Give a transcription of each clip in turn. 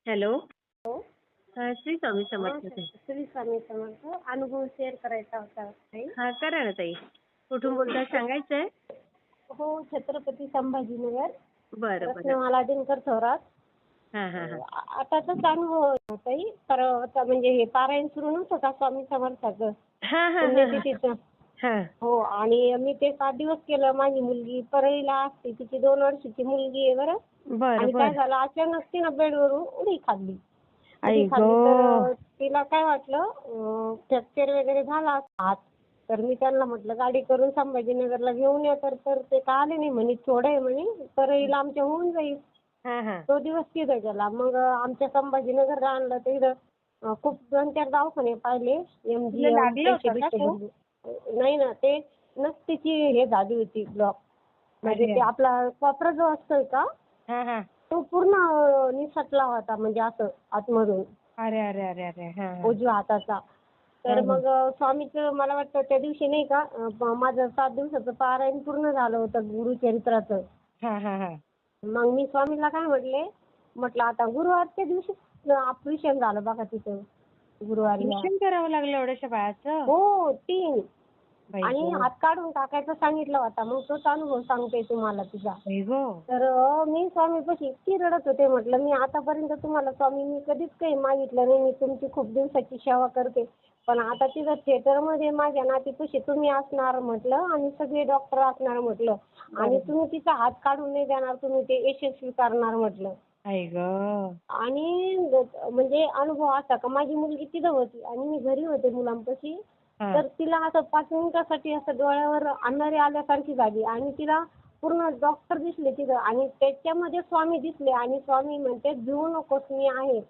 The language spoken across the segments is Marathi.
हॅलो. हो. श्री स्वामी हां, समर्थ ताई. श्री स्वामी समर्थ. अनुभव शेअर करायचा होता ताई. हा, करा ना ताई. कुठून बोलता सांगायचंय? हो, छत्रपती संभाजीनगर, बरं बरं. रत्नमाला दिनकर थोरात. हा हा हा. आताचाच अनुभव होता ताई. परवा म्हणजे हे पारायण सुरू नव्हतं का स्वामी समर्थाचं हा हा हा हा. पुण्यतिथीचं. हा. हो, आणि मी ते 7 दिवस केलं. माझी मुलगी परळीला असते, तिची 2 वर्षाची मुलगी आहे बरं. बरं आणि काय बरं. झालं, अचानक तिनं बेडवरून उडी खाल्ली. उडी आई खाल्ली तर गो. तिला काय वाटलं फ्रॅक्चर वगैरे झाला हात. तर मी त्यांना म्हटलं गाडी करून संभाजीनगरला घेऊन या. तर ते का आले नाही म्हणे, थोडं आहे म्हणे, परळीला आमच्या होऊन जाईल. हा हा. तो दिवस तिथं गेला. मग आमच्या संभाजीनगरला आणलं तर इथं खूप 2-4 दवाखाने पाहिले. तिला MGM लागलं पैसे होतं का बिशे खूप? भरले. नाही ना, ते नसतीची हे झाली होती ब्लॉक. म्हणजे अरे. ते आपला कोपरा जो असतोय का, हा हा. तो पूर्ण निसटला होता, म्हणजे असं आतमधून अरे अरे अरे अरे. हा हा. उजव्या हाताचा. हा तर हा. मग स्वामीचं मला वाटतं त्या दिवशी नाही का, माझं 7 दिवसाचं पारायण पूर्ण झालं होतं गुरुचरित्राचं. हा हा हा. मग मी स्वामीला काय म्हटलं आता गुरुवारच्या दिवशी ऑपरेशन झालं बघा तिथं गुरुवारी. ऑपरेशन करावं लागलं एवढ्याशा बाळाचं? हो, 3. बाई आणि गो. हात काढून टाकायचं सांगितलं होता. मग तोच अनुभव सांगते तुम्हाला तिचा. बाई गो. तर मी स्वामीपाशी इतकी रडत होते. म्हटलं मी आतापर्यंत तुम्हाला स्वामी मी कधीच काही मागितलं नाही. मी तुमची खूप दिवसाची सेवा करते. पण आता तिथं थिएटरमध्ये माझ्या नातीपाशी तुम्ही असणार म्हटलं, आणि सगळे डॉक्टर असणार म्हटलं, आणि तुम्ही तिचा हात काढून नाही देणार, तुम्ही ते यशस्वी करणार म्हटलं. आई गं. आणि म्हणजे अनुभव असा का माझी मुलगी तिथं होती आणि मी घरी होते मुलांपाशी. हा. तर तिला असं 5 मिनिटासाठी असं डोळ्यावर अंधारी आल्यासारखी झाली आणि तिला पूर्ण डॉक्टर दिसले तिथं, आणि त्याच्यामध्ये स्वामी दिसले आणि स्वामी म्हणते भिवू नकोस मी आहे.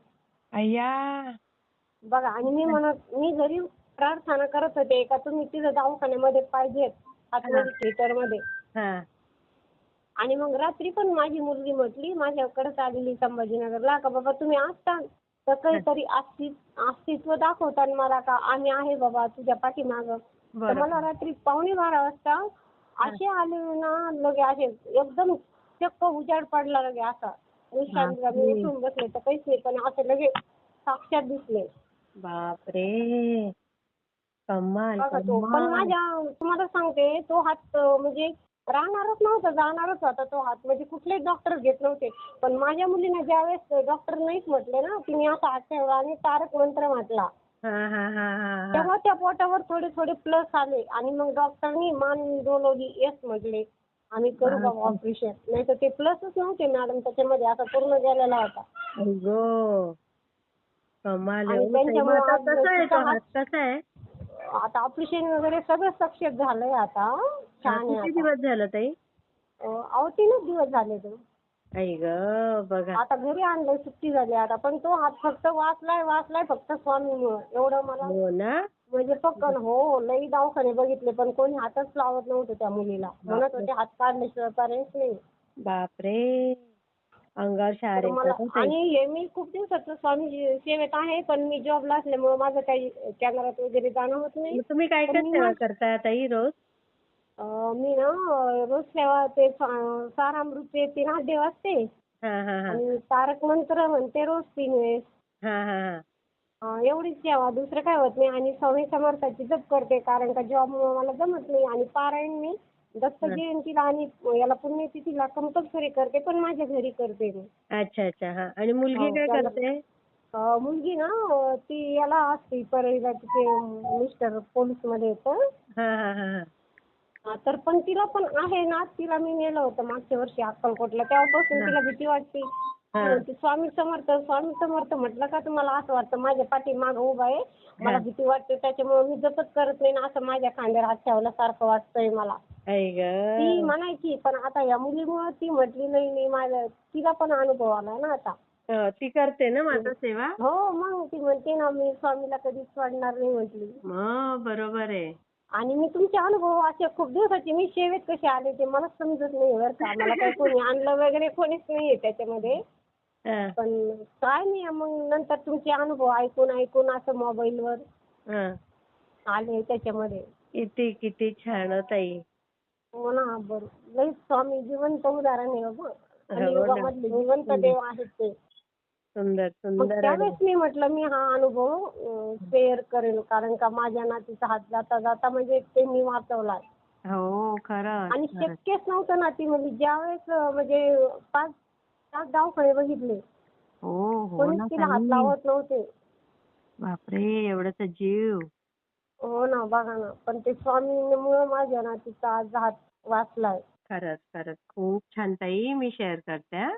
अय्या. बघा, आणि मी घरी प्रार्थना करत होते का तुम्ही तिथं दवाखान्यामध्ये पाहिजेत, आतमध्ये थिएटरमध्ये. हा. आणि मग रात्री पण माझी मुलगी म्हटली माझ्याकडेच आलेली संभाजीनगरला का बाबा तुम्ही असता तर काहीतरी अस्तित्व दाखवता मला का आम्ही आहे बाबा तुझ्या पाठीमागं. तर बरं. मला रात्री 11:15 वाजता असे आले ना, लगे असे एकदम चक्क उजाड पडला लगे असा. विश्रांतीला मी बापरे. उठून बसले तर काहीच नाही, पण असं लगे साक्षात दिसले. बापरे. कमाल बघा तो पण कमाल. तुम्हाला सांगते, तो हात म्हणजे राहणारच नव्हता, जाणारच होता तो हात. म्हणजे कुठलेच डॉक्टर घेत नव्हते. पण माझ्या मुलीने ज्यावेळेस डॉक्टर नाहीच म्हटले ना, तिने असा हात ठेवला आणि तारक मंत्र म्हटला. हा हा हा हा हा. तेव्हा त्या पोटावर थोडे थोडे प्लस आले आणि मग डॉक्टरनी मान डोलवली, येस म्हटले आम्ही करू बाबा ऑपरेशन. नाही तर ते प्लसच नव्हते मॅडम त्याच्यामध्ये, आता पूर्ण गेलेला होता. आई गो. कमाल आहे आणि हो ताई. मग आता त्यांच्यामुळे कसा आहे तिचा तो हात, हात कसा आहे? आता ऑपरेशन वगैरे सगळं सक्सेस झालंय आता. छान आहे किती आता. दिवस झालं ताई? अहो 3च दिवस झाले तर. आई ग. बघा. आता घरी आणलंय, सुट्टी झाली आता. पण तो हात फक्त वाचलाय फक्त स्वामीमुळं. एवढं मला हो ना. म्हणजे पक्कन. हो, लई दवाखाने बघितले पण कोणी हातच लावत नव्हतं त्या मुलीला. म्हणत होते हात काढल्याशिवाय पर्यायच नाही. बापरे. अंगावर शहारे तर मला येतात हो ताई. आणि हे मी खूप दिवसाचं स्वामी सेवेत आहे, पण मी जॉबला असल्यामुळे माझं काही कॅमेऱ्यात वगैरे जाणं होत नाही. मग तुम्ही काय पण काय मी सेवा करता ताई रोज? मी ना रोज सेवा ते सारामृतचे 3 अध्याय वाचते हा हा हा. आणि तारक मंत्र म्हणते रोज 3 वेळेस. हा हा हा. एवढीच सेवा, दुसरं काय होत नाही. आणि स्वामी समर्थाची जप करते, कारण का जॉबमुळे मला जमत नाही. आणि पारायण मी दत्त जयंतीला आणि याला पुण्यतिथीला कंपल्सरी करते, पण माझ्या घरी करते मी. अच्छा अच्छा. हा. आणि मुलगी काय करते? मुलगी ना ती याला असते परळीला, तिचे मिस्टर पोलीसमध्ये येतं. हा हा हा हा. तर पण तिला पण आहे ना, तिला मी नेलं होतं मागच्या वर्षी अक्कलकोटला. तेव्हापासून तिला भीती वाटते. ती म्हणते स्वामी समर्थ म्हटलं का तुम्हाला असं वाटतं माझ्या पाठीमागं उभा आहे, मला भीती वाटते, त्याच्यामुळे मी जपच करत नाही ना, असं माझ्या खांद्यावर हात ठेवल्यासारखं वाटतंय मला. आई ग. ती म्हणायची, पण आता या मुलीमुळे ती म्हटली नाही माझ्या, तिला पण अनुभव आलाय ना आता. ती करते ना माझा सेवा? हो, मग ती म्हणते ना मी स्वामीला कधीच सोडणार नाही म्हटली. बरोबर आहे. आणि मी तुमचे अनुभव असे खूप दिवसाचे, मी सेवेत कसे आले ते मला समजत नाही बरं का. मला काही कोणी आणलं वगैरे कोणीच नाहीये त्याच्यामध्ये. हा. पण काय नाही, मग नंतर तुमचे अनुभव ऐकून असं मोबाईलवर हा. आले त्याच्यामध्ये. किती किती छान हो ताई. हो ना, बरं. लई स्वामी जिवंत उदाहरण आहे बाबा. हो ना. कलियुगामधले जिवंत देव आहेत ते. सुंदर मग सुंदर. त्यावेळेस मी म्हटलं मी हा अनुभव शेअर करेल, कारण का माझ्या नातीचा हात जाता जाता म्हणजे त्यांनी वाचवलाय. हो खरंच आणि खरंच. शक्यच नव्हतं नाती म्हणजे ज्यावेळेस म्हणजे 5 दवाखाने बघितले, हो हो कोणीच ना तिला हात ताई. लावत नव्हते. बापरे एवढासा जीव. हो ना, बघा ना. पण ते स्वामींमुळे माझ्या नातीचा आज हात वाचलाय. खरंच खरंच खूप छान ताई. मी शेअर करते हा.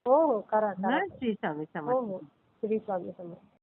हो, हो. करा, करा. हा, श्री स्वामी हो, समर्थ. हो. श्री स्वामी समर्थ.